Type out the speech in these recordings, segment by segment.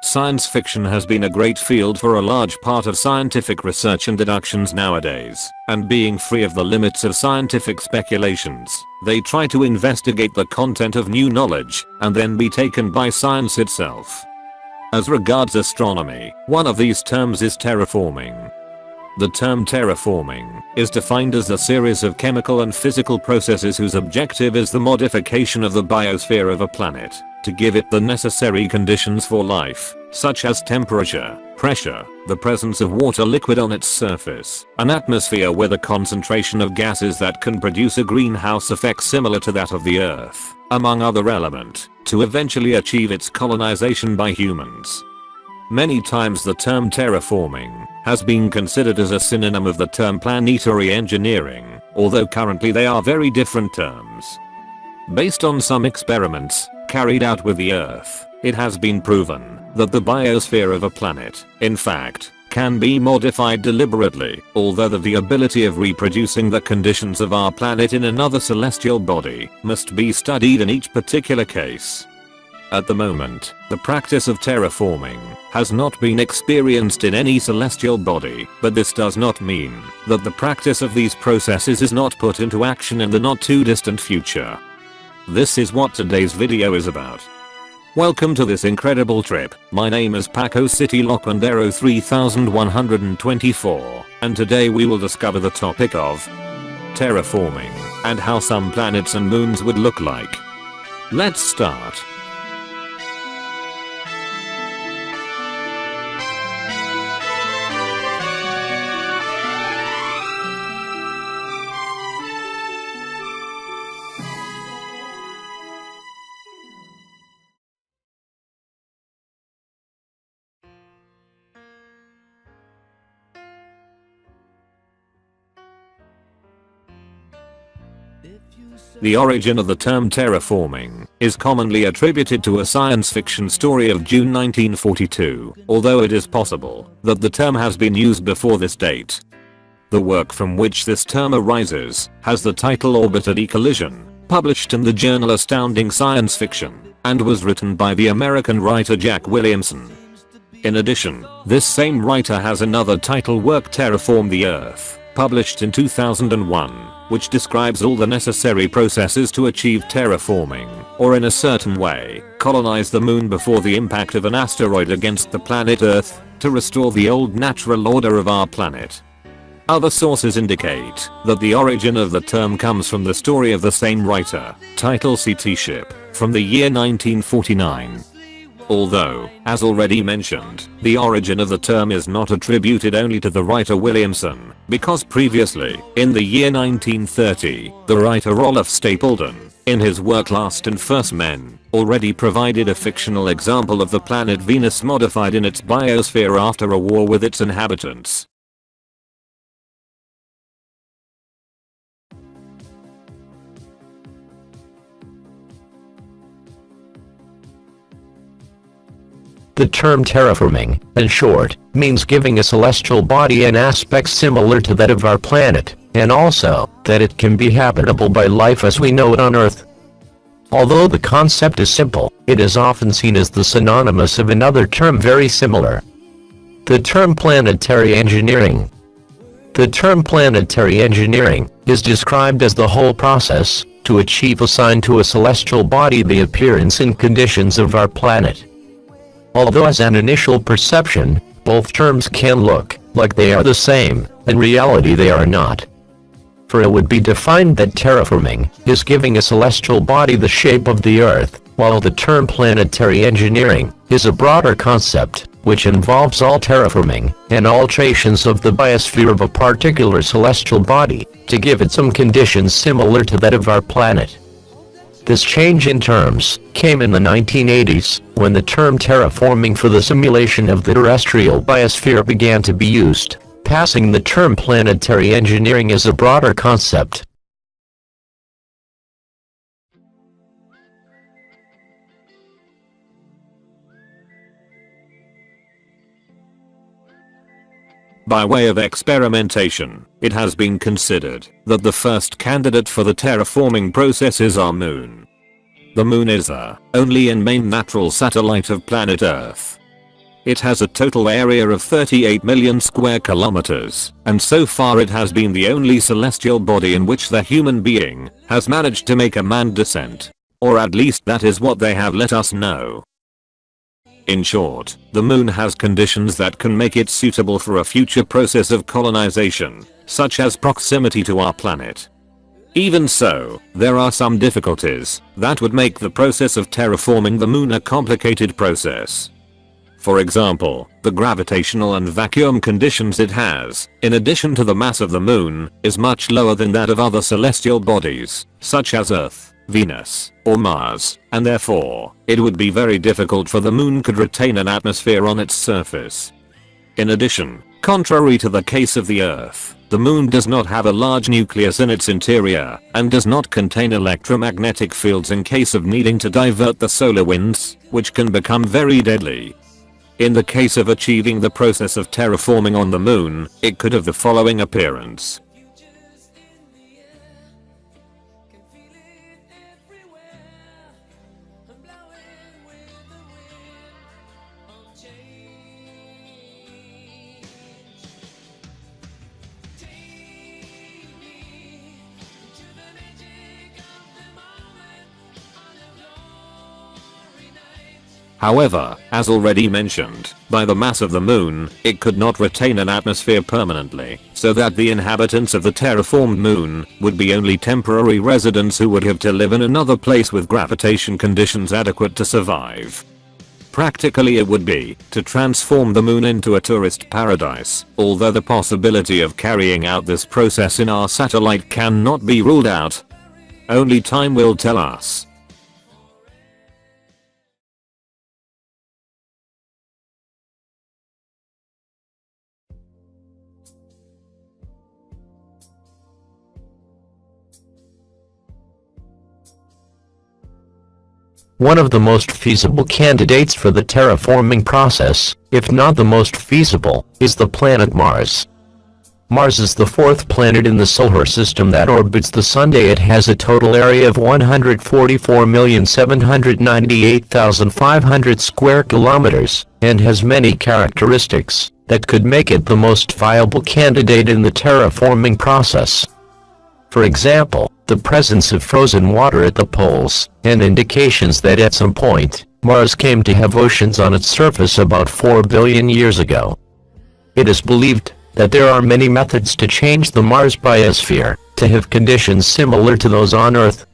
Science fiction has been a great field for a large part of scientific research and deductions nowadays, and being free of the limits of scientific speculations, they try to investigate the content of new knowledge and then be taken by science itself. As regards astronomy, one of these terms is terraforming. The term terraforming is defined as a series of chemical and physical processes whose objective is the modification of the biosphere of a planet to give it the necessary conditions for life, such as temperature, pressure, the presence of water liquid on its surface, an atmosphere with a concentration of gases that can produce a greenhouse effect similar to that of the Earth, among other elements, to eventually achieve its colonization by humans. Many times the term terraforming has been considered as a synonym of the term planetary engineering, although currently they are very different terms. Based on some experiments carried out with the Earth, it has been proven that the biosphere of a planet, in fact, can be modified deliberately, although the ability of reproducing the conditions of our planet in another celestial body must be studied in each particular case. At the moment, the practice of terraforming has not been experienced in any celestial body, but this does not mean that the practice of these processes is not put into action in the not too distant future. This is what today's video is about. Welcome to this incredible trip. My name is PacoCityLoquendero 3124, and today we will discover the topic of terraforming and how some planets and moons would look like. Let's start. The origin of the term terraforming is commonly attributed to a science fiction story of June 1942, although it is possible that the term has been used before this date. The work from which this term arises has the title Orbit at E-Collision, published in the journal Astounding Science Fiction, and was written by the American writer Jack Williamson. In addition, this same writer has another title work, Terraform the Earth, published in 2001, which describes all the necessary processes to achieve terraforming, or in a certain way, colonize the moon before the impact of an asteroid against the planet Earth, to restore the old natural order of our planet. Other sources indicate that the origin of the term comes from the story of the same writer, titled CT Ship, from the year 1949. Although, as already mentioned, the origin of the term is not attributed only to the writer Williamson, because previously, in the year 1930, the writer Olaf Stapledon, in his work Last and First Men, already provided a fictional example of the planet Venus modified in its biosphere after a war with its inhabitants. The term terraforming, in short, means giving a celestial body an aspect similar to that of our planet, and also, that it can be habitable by life as we know it on Earth. Although the concept is simple, it is often seen as the synonymous of another term very similar. The term planetary engineering. The term planetary engineering is described as the whole process to achieve assign to a celestial body the appearance and conditions of our planet. Although as an initial perception, both terms can look like they are the same, in reality they are not. For it would be defined that terraforming is giving a celestial body the shape of the Earth, while the term planetary engineering is a broader concept, which involves all terraforming and alterations of the biosphere of a particular celestial body, to give it some conditions similar to that of our planet. This change in terms came in the 1980s, when the term terraforming for the simulation of the terrestrial biosphere began to be used, passing the term planetary engineering as a broader concept. By way of experimentation, it has been considered that the first candidate for the terraforming process is our moon. The moon is the only and main natural satellite of planet Earth. It has a total area of 38 million square kilometers, and so far it has been the only celestial body in which the human being has managed to make a manned descent. Or at least that is what they have let us know. In short, the moon has conditions that can make it suitable for a future process of colonization, such as proximity to our planet. Even so, there are some difficulties that would make the process of terraforming the moon a complicated process. For example, the gravitational and vacuum conditions it has, in addition to the mass of the moon, is much lower than that of other celestial bodies, such as Earth, Venus, or Mars, and therefore, it would be very difficult for the moon could retain an atmosphere on its surface. In addition, contrary to the case of the Earth, the moon does not have a large nucleus in its interior, and does not contain electromagnetic fields in case of needing to divert the solar winds, which can become very deadly. In the case of achieving the process of terraforming on the moon, it could have the following appearance. However, as already mentioned, by the mass of the moon, it could not retain an atmosphere permanently, so that the inhabitants of the terraformed moon would be only temporary residents who would have to live in another place with gravitation conditions adequate to survive. Practically it would be to transform the moon into a tourist paradise, although the possibility of carrying out this process in our satellite cannot be ruled out. Only time will tell us. One of the most feasible candidates for the terraforming process, if not the most feasible, is the planet Mars. Mars is the fourth planet in the solar system that orbits the Sun. It has a total area of 144,798,500 square kilometers, and has many characteristics that could make it the most viable candidate in the terraforming process. For example, the presence of frozen water at the poles, and indications that at some point, Mars came to have oceans on its surface about 4 billion years ago. It is believed that there are many methods to change the Mars biosphere to have conditions similar to those on Earth.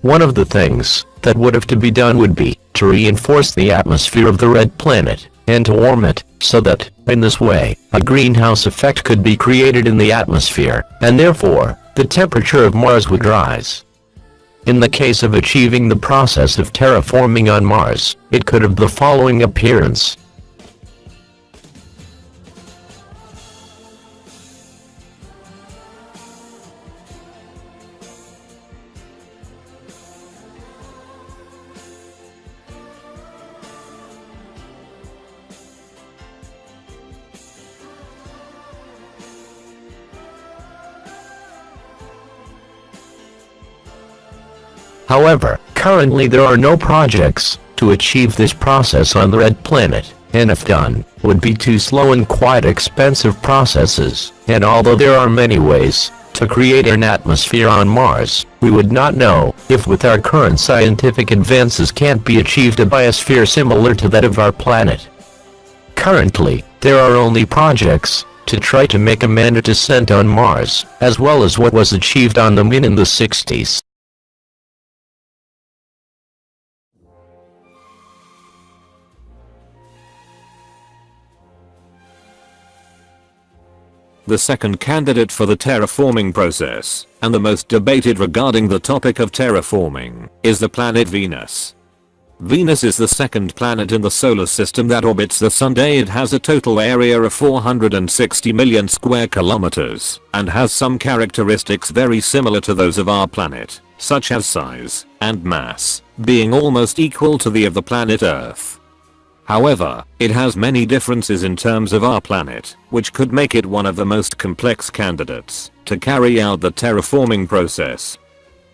One of the things that would have to be done would be to reinforce the atmosphere of the red planet, and to warm it, so that, in this way, a greenhouse effect could be created in the atmosphere, and therefore, the temperature of Mars would rise. In the case of achieving the process of terraforming on Mars, it could have the following appearance. However, currently there are no projects to achieve this process on the red planet, and if done, would be too slow and quite expensive processes, and although there are many ways to create an atmosphere on Mars, we would not know if with our current scientific advances can't be achieved a biosphere similar to that of our planet. Currently, there are only projects to try to make a manned descent on Mars, as well as what was achieved on the Moon in the 60s. The second candidate for the terraforming process, and the most debated regarding the topic of terraforming, is the planet Venus. Venus is the second planet in the solar system that orbits the Sun. It has a total area of 460 million square kilometers, and has some characteristics very similar to those of our planet, such as size and mass, being almost equal to the of the planet Earth. However, it has many differences in terms of our planet, which could make it one of the most complex candidates to carry out the terraforming process.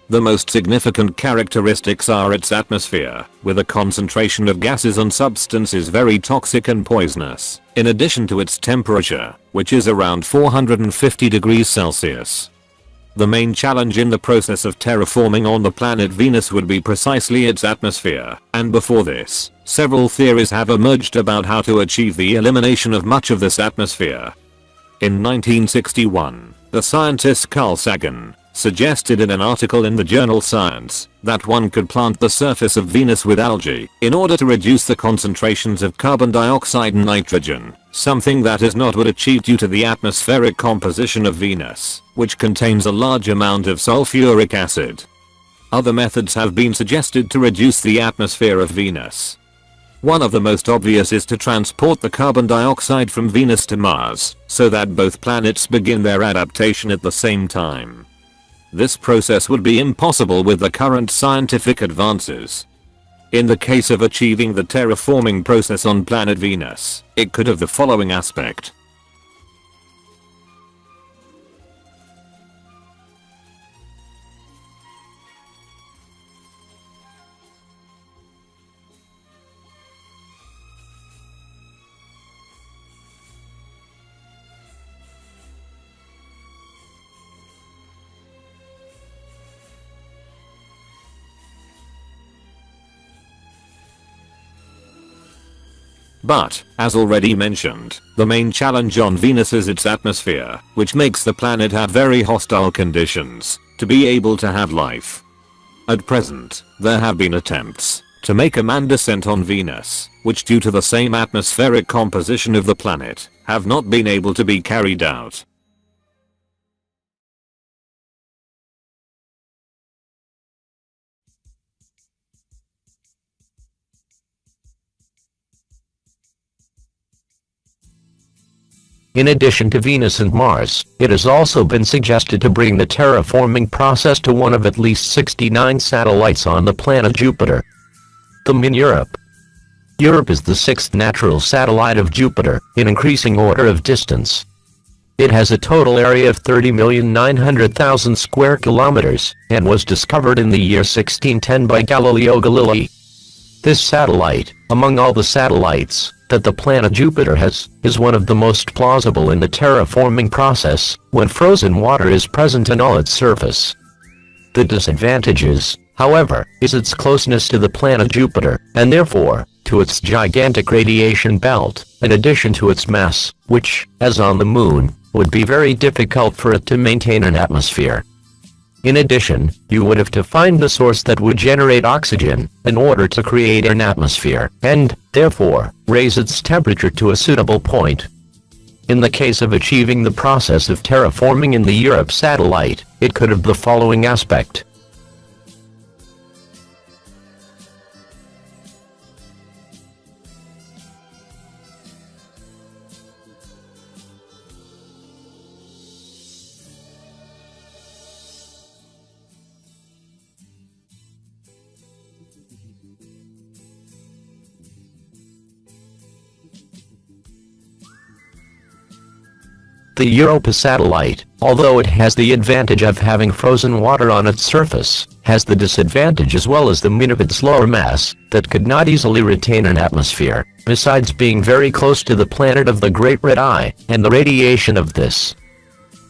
The most significant characteristics are its atmosphere, with a concentration of gases and substances very toxic and poisonous, in addition to its temperature, which is around 450 degrees Celsius. The main challenge in the process of terraforming on the planet Venus would be precisely its atmosphere, and before this, several theories have emerged about how to achieve the elimination of much of this atmosphere. In 1961, the scientist Carl Sagan suggested in an article in the journal Science that one could plant the surface of Venus with algae in order to reduce the concentrations of carbon dioxide and nitrogen, something that is not achieved due to the atmospheric composition of Venus, which contains a large amount of sulfuric acid. Other methods have been suggested to reduce the atmosphere of Venus. One of the most obvious is to transport the carbon dioxide from Venus to Mars, so that both planets begin their adaptation at the same time. This process would be impossible with the current scientific advances. In the case of achieving the terraforming process on planet Venus, it could have the following aspect. But, as already mentioned, the main challenge on Venus is its atmosphere, which makes the planet have very hostile conditions to be able to have life. At present, there have been attempts to make a manned descent on Venus, which due to the same atmospheric composition of the planet, have not been able to be carried out. In addition to Venus and Mars, it has also been suggested to bring the terraforming process to one of at least 69 satellites on the planet Jupiter. The Min Europe. Europe is the sixth natural satellite of Jupiter, in increasing order of distance. It has a total area of 30,900,000 square kilometers, and was discovered in the year 1610 by Galileo Galilei. This satellite, among all the satellites that the planet Jupiter has, is one of the most plausible in the terraforming process, when frozen water is present on all its surface. The disadvantages, however, is its closeness to the planet Jupiter, and therefore, to its gigantic radiation belt, in addition to its mass, which, as on the Moon, would be very difficult for it to maintain an atmosphere. In addition, you would have to find the source that would generate oxygen, in order to create an atmosphere, and, therefore, raise its temperature to a suitable point. In the case of achieving the process of terraforming in the Europe satellite, it could have the following aspect. The Europa satellite, although it has the advantage of having frozen water on its surface, has the disadvantage as well as the mean of its lower mass, that could not easily retain an atmosphere, besides being very close to the planet of the Great Red Eye, and the radiation of this.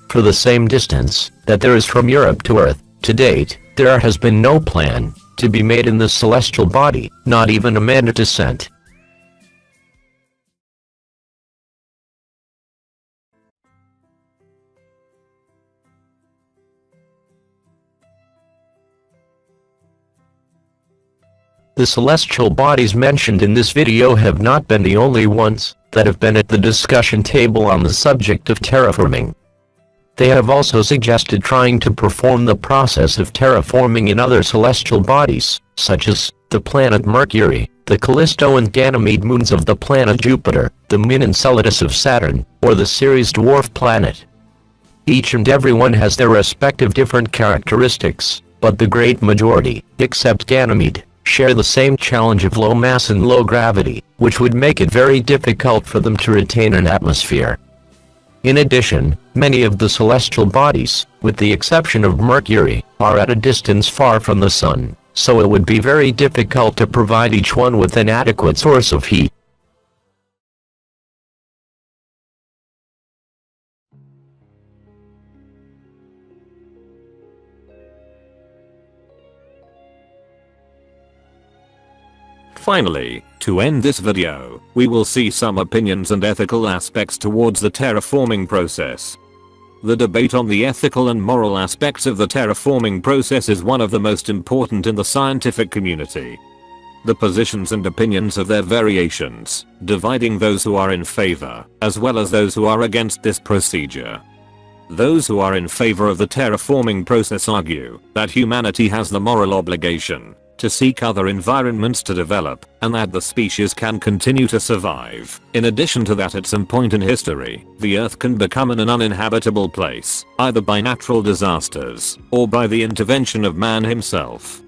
For the same distance that there is from Europe to Earth, to date, there has been no plan to be made in this celestial body, not even a manned descent. The celestial bodies mentioned in this video have not been the only ones that have been at the discussion table on the subject of terraforming. They have also suggested trying to perform the process of terraforming in other celestial bodies, such as the planet Mercury, the Callisto and Ganymede moons of the planet Jupiter, the Min and Enceladus of Saturn, or the Ceres dwarf planet. Each and every one has their respective different characteristics, but the great majority, except Ganymede, share the same challenge of low mass and low gravity, which would make it very difficult for them to retain an atmosphere. In addition, many of the celestial bodies, with the exception of Mercury, are at a distance far from the Sun, so it would be very difficult to provide each one with an adequate source of heat. Finally, to end this video, we will see some opinions and ethical aspects towards the terraforming process. The debate on the ethical and moral aspects of the terraforming process is one of the most important in the scientific community. The positions and opinions have their variations, dividing those who are in favor, as well as those who are against this procedure. Those who are in favor of the terraforming process argue that humanity has the moral obligation to seek other environments to develop, and that the species can continue to survive. In addition to that, at some point in history, the Earth can become an uninhabitable place, either by natural disasters, or by the intervention of man himself.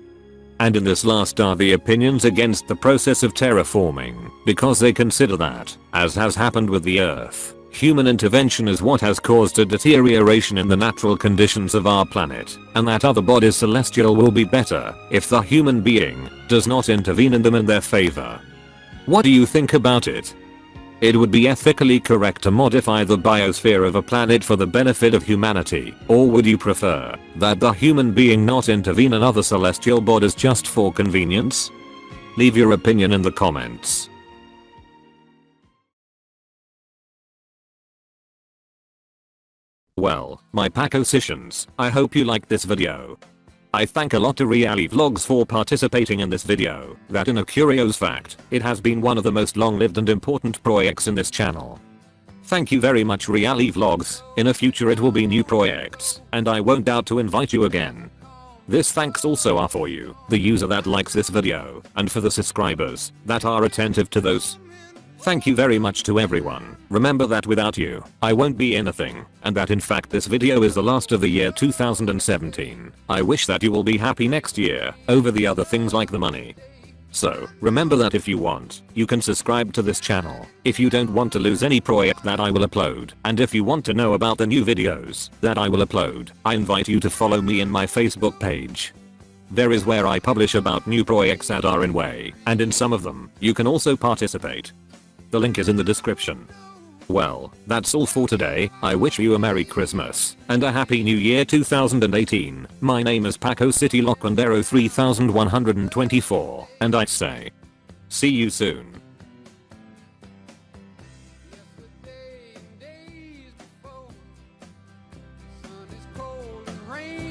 And in this last are the opinions against the process of terraforming, because they consider that, as has happened with the Earth, human intervention is what has caused a deterioration in the natural conditions of our planet, and that other bodies celestial will be better if the human being does not intervene in them in their favor. What do you think about it? It would be ethically correct to modify the biosphere of a planet for the benefit of humanity, or would you prefer that the human being not intervene in other celestial bodies just for convenience? Leave your opinion in the comments. Well, my PacoCitians, I hope you liked this video. I thank a lot to RealyVlogs for participating in this video, that in a curious fact, it has been one of the most long-lived and important projects in this channel. Thank you very much RealyVlogs, in a future it will be new projects, and I won't doubt to invite you again. This thanks also are for you, the user that likes this video, and for the subscribers that are attentive to those. Thank you very much to everyone. Remember that without you, I won't be anything, and that in fact this video is the last of the year 2017. I wish that you will be happy next year, over the other things like the money. So, remember that if you want, you can subscribe to this channel, if you don't want to lose any project that I will upload, and if you want to know about the new videos that I will upload, I invite you to follow me in my Facebook page. There is where I publish about new projects that are in way, and in some of them, you can also participate. The link is in the description. Well, that's all for today. I wish you a Merry Christmas and a Happy New Year 2018. My name is PacoCityLoquendero 3124, and I say, see you soon. Sun is cold and rain.